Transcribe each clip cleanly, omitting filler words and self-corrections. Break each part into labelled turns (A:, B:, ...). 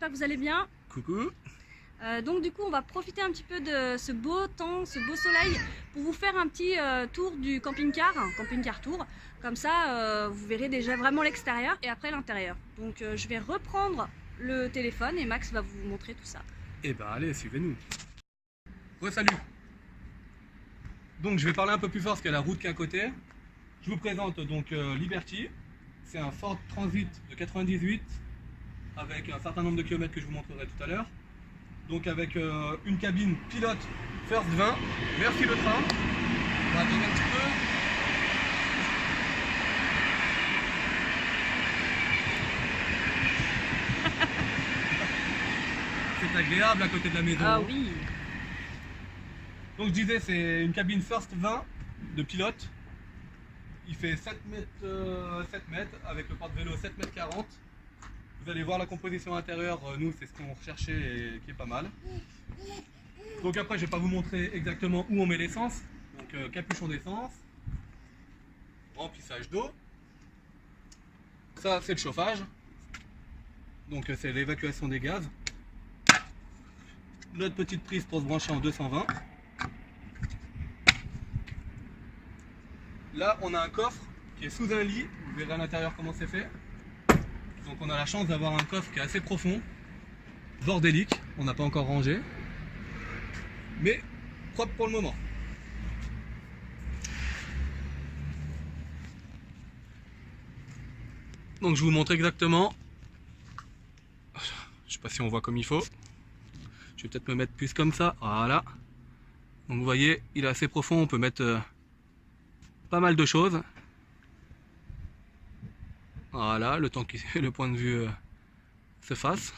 A: j'espère que vous allez bien.
B: Coucou.
A: Donc du coup on va profiter un petit peu de ce beau temps, ce beau soleil pour vous faire un petit tour du camping-car, camping-car tour. Comme ça vous verrez déjà vraiment l'extérieur et après l'intérieur. Donc je vais reprendre le téléphone et Max va vous montrer tout ça.
B: Eh ben allez, suivez-nous. Salut. Donc je vais parler un peu plus fort parce qu'il y a la route qui est à côté. Je vous présente donc Liberty. C'est un Ford Transit de 98 avec un certain nombre de kilomètres que je vous montrerai tout à l'heure. Donc avec une cabine pilote First 20. Merci le train. On va attendre un petit peu. C'est agréable à côté de la maison.
A: Ah oui.
B: Donc je disais, c'est une cabine First 20 de pilote. Il fait 7 mètres avec le porte-vélo 7 mètres 40. Vous allez voir la composition intérieure, nous c'est ce qu'on recherchait et qui est pas mal. Donc après je vais pas vous montrer exactement où on met l'essence. Donc capuchon d'essence, remplissage d'eau. Ça c'est le chauffage. Donc c'est l'évacuation des gaz. Notre petite prise pour se brancher en 220. Là on a un coffre qui est sous un lit. Vous verrez à l'intérieur comment c'est fait. Donc on a la chance d'avoir un coffre qui est assez profond, bordélique, on n'a pas encore rangé, mais propre pour le moment. Donc je vous montre exactement, je sais pas si on voit comme il faut, je vais peut-être me mettre plus comme ça, voilà. Donc vous voyez, il est assez profond, on peut mettre pas mal de choses. Voilà, le temps que le point de vue se fasse.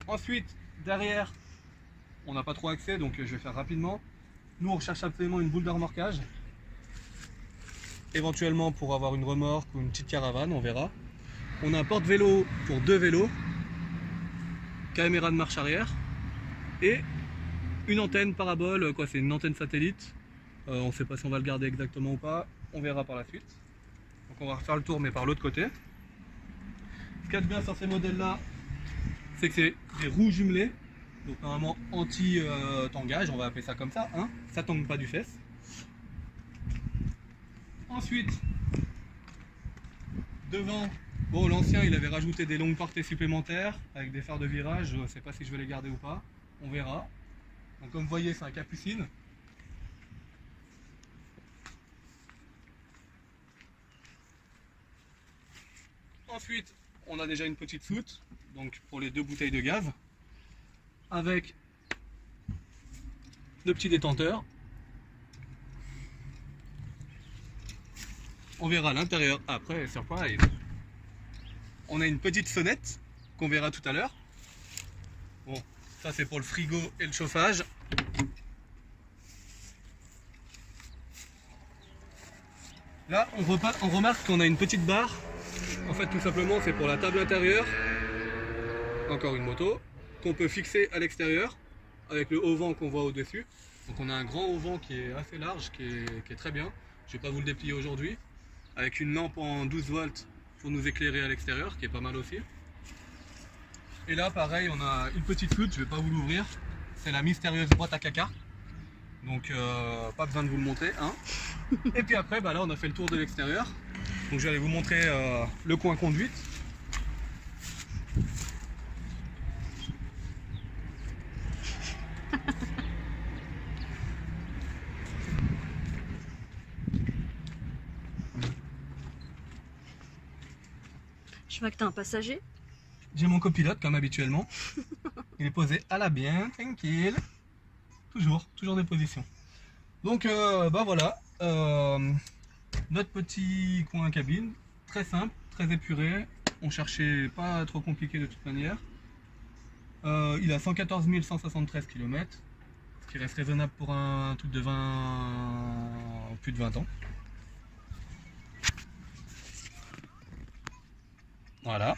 B: Ensuite, derrière, on n'a pas trop accès, donc je vais faire rapidement. Nous, on recherche absolument une boule de remorquage. Éventuellement pour avoir une remorque ou une petite caravane, on verra. On a un porte-vélo pour 2 vélos, caméra de marche arrière et une antenne parabole, quoi, c'est une antenne satellite. On ne sait pas si on va le garder exactement ou pas, on verra par la suite. Donc on va refaire le tour mais par l'autre côté. Ce qu'il y a de bien sur ces modèles là, c'est que c'est des roues jumelées. Donc normalement anti-tangage, on va appeler ça comme ça, hein. Ça tangue pas du fesse. Ensuite, devant, bon l'ancien il avait rajouté des longues portées supplémentaires avec des phares de virage, je ne sais pas si je vais les garder ou pas, on verra. Donc comme vous voyez c'est un capucine. Ensuite, on a déjà une petite soute, donc pour les 2 bouteilles de gaz, avec le petit détenteur. On verra l'intérieur après, surprise. On a une petite sonnette qu'on verra tout à l'heure. Bon, ça c'est pour le frigo et le chauffage. Là, on remarque qu'on a une petite barre. En fait, tout simplement, c'est pour la table intérieure, encore une moto, qu'on peut fixer à l'extérieur, avec le haut-vent qu'on voit au-dessus. Donc on a un grand haut-vent qui est assez large, qui est très bien. Je ne vais pas vous le déplier aujourd'hui. Avec une lampe en 12 volts pour nous éclairer à l'extérieur, qui est pas mal aussi. Et là, pareil, on a une petite soute, je ne vais pas vous l'ouvrir. C'est la mystérieuse boîte à caca. Donc, pas besoin de vous le montrer, hein. Et puis après, bah là, on a fait le tour de l'extérieur. Donc je vais aller vous montrer le coin conduite.
A: Je vois que tu as un passager.
B: J'ai mon copilote comme habituellement. Il est posé à la bien, tranquille. Toujours des positions. Donc bah voilà. Notre petit coin cabine, très simple, très épuré. On cherchait pas trop compliqué de toute manière. Il a 114 173 km, ce qui reste raisonnable pour un truc de plus de 20 ans. Voilà.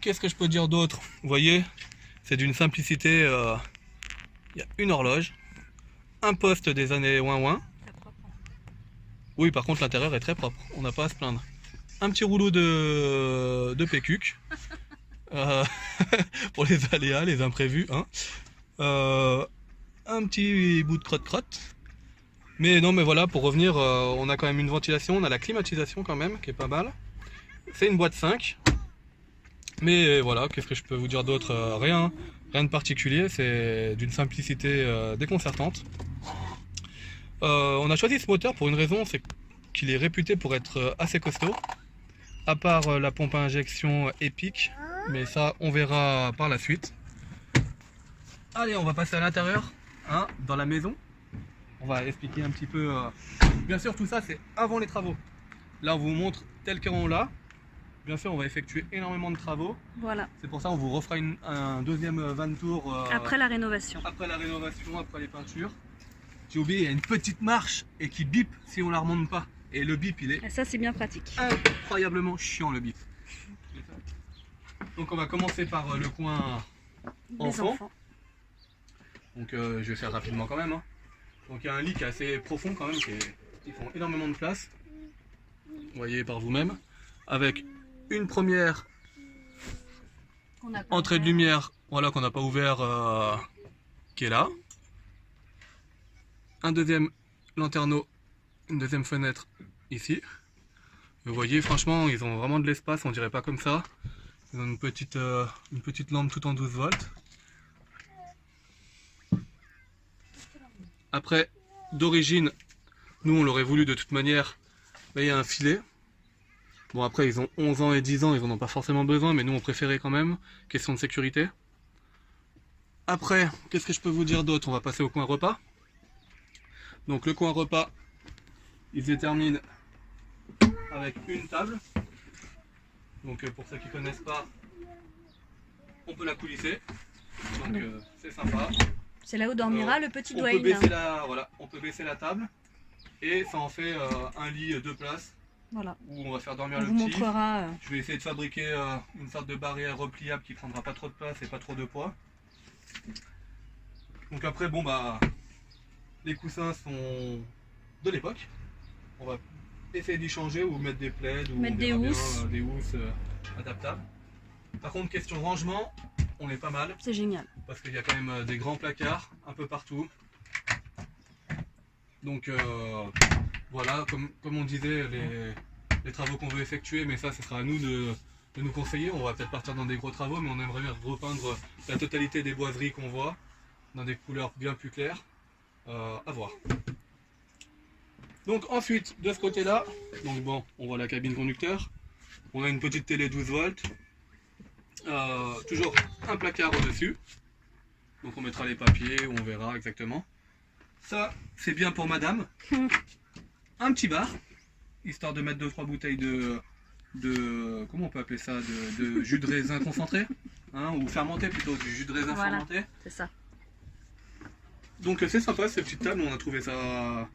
B: Qu'est-ce que je peux dire d'autre? Vous voyez, c'est d'une simplicité. Il y a une horloge, un poste des années ouin ouin. Oui, par contre, l'intérieur est très propre. On n'a pas à se plaindre. Un petit rouleau de PQQ. Pour les aléas, les imprévus. Hein. Un petit bout de crotte-crotte. Mais non, mais voilà, pour revenir, on a quand même une ventilation. On a la climatisation quand même, qui est pas mal. C'est une boîte 5. Mais voilà, qu'est-ce que je peux vous dire d'autre? Rien de particulier, c'est d'une simplicité déconcertante. On a choisi ce moteur pour une raison, c'est qu'il est réputé pour être assez costaud. À part la pompe à injection épique, mais ça on verra par la suite. Allez, on va passer à l'intérieur, hein, dans la maison. On va expliquer un petit peu. Bien sûr, tout ça c'est avant les travaux. Là, on vous montre tel qu'on l'a. Bien sûr, on va effectuer énormément de travaux.
A: Voilà.
B: C'est pour ça qu'on vous refera un deuxième van tour.
A: Après la rénovation.
B: Après la rénovation, après les peintures. J'ai oublié, il y a une petite marche et qui bip si on la remonte pas. Et le bip, il est...
A: Et ça, c'est bien pratique.
B: Incroyablement chiant, le bip. Donc on va commencer par le coin enfant. Donc je vais faire rapidement quand même. Hein. Donc il y a un lit qui est assez profond quand même, qui prend énormément de place. Vous voyez par vous-même. Avec une première entrée de lumière, voilà, qu'on n'a pas ouvert, qui est là. Un deuxième lanterneau, une deuxième fenêtre ici. Vous voyez, franchement, ils ont vraiment de l'espace, on dirait pas comme ça. Ils ont une petite lampe tout en 12 volts. Après, d'origine, nous on l'aurait voulu de toute manière, là il y a un filet. Bon, après ils ont 11 ans et 10 ans, ils en ont pas forcément besoin, mais nous on préférait quand même, question de sécurité. Après, qu'est-ce que je peux vous dire d'autre? On va passer au coin repas. Donc le coin repas, il se détermine avec une table. Donc pour ceux qui ne connaissent pas, on peut la coulisser. Donc c'est sympa.
A: C'est là où dormira le petit Dwayne.
B: On peut baisser la table et ça en fait un lit 2 places.
A: Voilà.
B: Où on va faire dormir le
A: vous
B: petit.
A: Montrera,
B: Je vais essayer de fabriquer une sorte de barrière repliable qui prendra pas trop de place et pas trop de poids. Donc après, bon bah, les coussins sont de l'époque. On va essayer d'y changer ou mettre des plaids ou
A: mettre des housses,
B: adaptables. Par contre, question rangement, on est pas mal.
A: C'est génial.
B: Parce qu'il y a quand même des grands placards un peu partout. Donc voilà, comme on disait, les travaux qu'on veut effectuer, mais ça, ce sera à nous de nous conseiller. On va peut-être partir dans des gros travaux, mais on aimerait bien repeindre la totalité des boiseries qu'on voit dans des couleurs bien plus claires. À voir. Donc ensuite, de ce côté-là, donc bon, on voit la cabine conducteur. On a une petite télé 12 volts. Toujours un placard au-dessus. Donc on mettra les papiers, on verra exactement. Ça, c'est bien pour madame. Un petit bar, histoire de mettre 2-3 bouteilles de comment on peut appeler ça, de jus de raisin concentré, hein, ou fermenté plutôt, du jus de raisin fermenté.
A: C'est ça.
B: Donc c'est sympa cette petite table, on a trouvé ça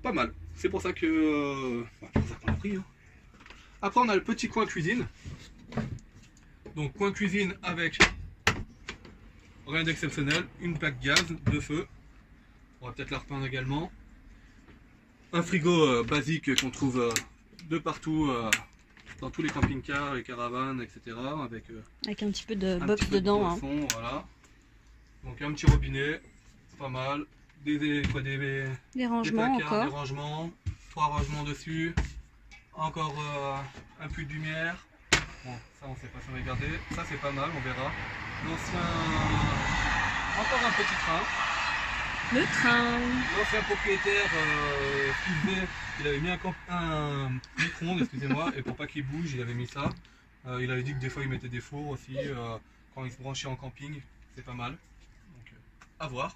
B: pas mal. C'est pour ça que qu'on l'a pris. Hein. Après on a le petit coin cuisine. Donc coin cuisine avec rien d'exceptionnel, une plaque gaz, de feu. On va peut-être la repeindre également. Un frigo basique qu'on trouve de partout dans tous les camping-cars, les caravanes, etc.
A: Avec un petit peu de box dedans.
B: De boisson, voilà. Donc un petit robinet, pas mal. Des
A: rangements
B: placards,
A: encore.
B: Des rangements, 3 rangements dessus. Encore un puits de lumière. Bon, ça on sait pas si on va garder. Ça c'est pas mal, on verra. L'ancien... Encore un petit train.
A: Le train.
B: L'ancien propriétaire, ce qu'il faisait, il avait mis un micro-ondes, excusez-moi, et pour pas qu'il bouge, il avait mis ça. Il avait dit que des fois il mettait des fours aussi, quand il se branchait en camping, c'est pas mal. Donc à voir.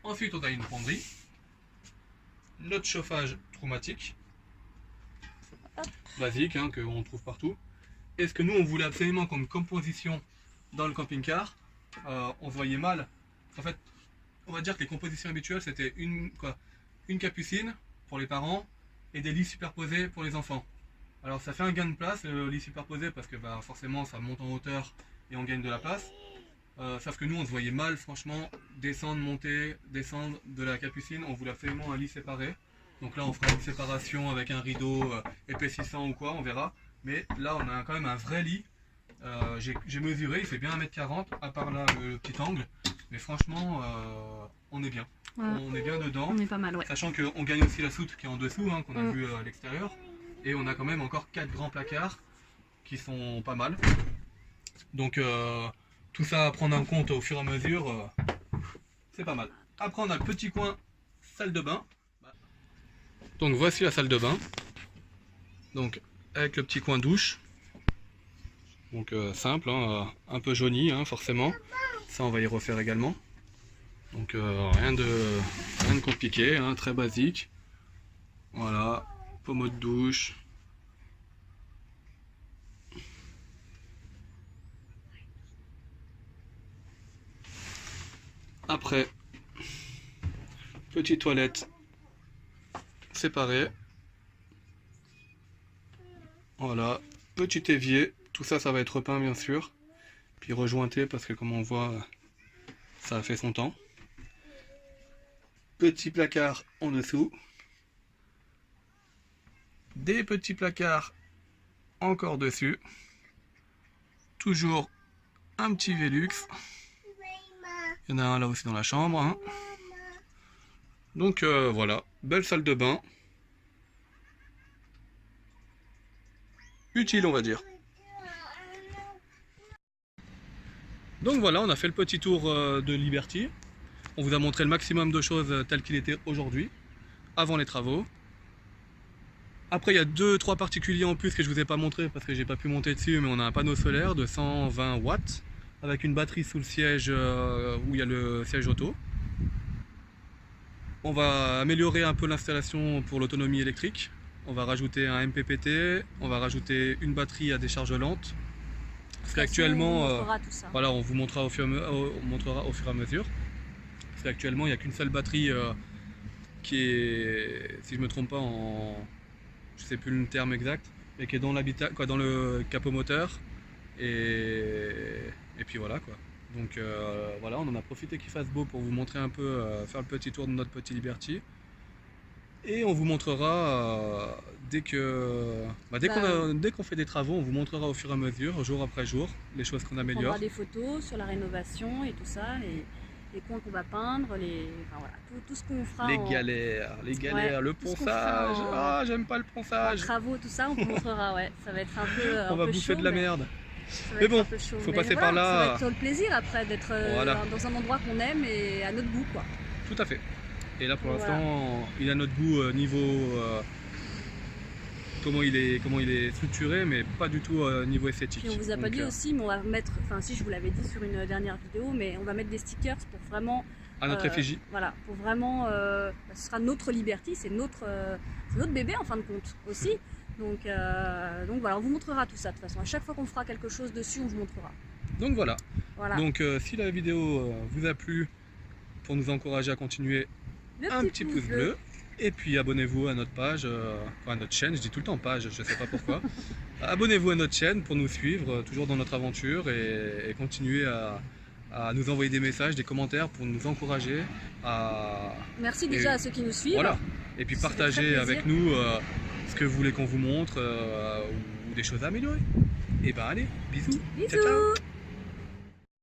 B: Ensuite on a une fonderie. Notre chauffage traumatique. Basique, hein, qu'on trouve partout. Et ce que nous on voulait absolument comme composition dans le camping-car, on se voyait mal. En fait, on va dire que les compositions habituelles c'était une capucine pour les parents et des lits superposés pour les enfants. Alors ça fait un gain de place le lit superposé parce que forcément ça monte en hauteur et on gagne de la place. Sauf que nous on se voyait mal franchement descendre, monter, descendre de la Capucine. On voulait absolument un lit séparé. Donc là on fera une séparation avec un rideau épaississant ou quoi, on verra. Mais là on a quand même un vrai lit. J'ai mesuré, il fait bien 1m40 à part là le petit angle. Mais franchement on est bien. Ouais. On est bien dedans.
A: On est pas mal, ouais.
B: Sachant qu'on gagne aussi la soute qui est en dessous, hein, qu'on a vu à l'extérieur. Et on a quand même encore 4 grands placards qui sont pas mal. Donc tout ça à prendre en compte au fur et à mesure, c'est pas mal. Après on a le petit coin salle de bain. Donc voici la salle de bain. Donc avec le petit coin douche. Donc simple, hein, un peu jauni hein, forcément. Ça on va y refaire également. Donc rien de compliqué, hein, très basique. Voilà, pommeau de douche. Après, petite toilette séparée. Voilà, petit évier. Tout ça, ça va être repeint bien sûr. Puis rejointé parce que comme on voit, ça a fait son temps. Petit placard en dessous. Des petits placards encore dessus. Toujours un petit Velux. Il y en a un là aussi dans la chambre. Hein. Donc voilà, belle salle de bain. Utile on va dire. Donc voilà, on a fait le petit tour de Liberty. On vous a montré le maximum de choses tel qu'il était aujourd'hui, avant les travaux. Après il y a 2-3 particuliers en plus que je vous ai pas montré parce que j'ai pas pu monter dessus, mais on a un panneau solaire de 120 watts avec une batterie sous le siège où il y a le siège auto. On va améliorer un peu l'installation pour l'autonomie électrique. On va rajouter un MPPT, on va rajouter une batterie à décharge lente. Parce qu'actuellement, voilà, on vous montrera au fur et à mesure. Parce qu'actuellement, il n'y a qu'une seule batterie qui est, si je me trompe pas, je sais plus le terme exact, mais qui est dans dans le capot moteur. Et puis voilà quoi. Donc voilà, on en a profité qu'il fasse beau pour vous montrer un peu, faire le petit tour de notre petit Liberty. Et on vous montrera dès qu'on fait des travaux, on vous montrera au fur et à mesure, jour après jour, les choses qu'on améliore.
A: On fera des photos sur la rénovation et tout ça, les coins qu'on va peindre, enfin, voilà, tout ce qu'on fera.
B: Les galères, ouais, le ponçage. Ah, j'aime pas le ponçage.
A: Les travaux, tout ça, on vous montrera, ouais. Ça va être un peu.
B: On va bouffer de la merde. Mais bon, faut passer par là.
A: Ça va être le plaisir après d'être dans un endroit qu'on aime et à notre goût, quoi.
B: Tout à fait. Et là pour l'instant, il a notre goût niveau comment il est structuré, mais pas du tout niveau esthétique.
A: Et on vous a pas dit aussi, mais on va mettre, enfin si je vous l'avais dit sur une dernière vidéo, mais on va mettre des stickers pour vraiment
B: à notre effigie.
A: Voilà, pour vraiment, ce sera notre Liberty, c'est notre bébé en fin de compte aussi. Donc voilà, on vous montrera tout ça de toute façon. À chaque fois qu'on fera quelque chose dessus, on vous montrera.
B: Donc voilà. Donc si la vidéo vous a plu, pour nous encourager à continuer, un petit pouce bleu. Et puis abonnez-vous à notre page, à notre chaîne, je dis tout le temps page, je sais pas pourquoi. Abonnez-vous à notre chaîne pour nous suivre, toujours dans notre aventure, et continuer à nous envoyer des messages, des commentaires pour nous encourager.
A: Merci déjà à ceux qui nous suivent.
B: Voilà. Et puis partagez avec nous ce que vous voulez qu'on vous montre ou des choses à améliorer. Et ben allez, bisous.
A: Bisous.
B: Ciao, ciao.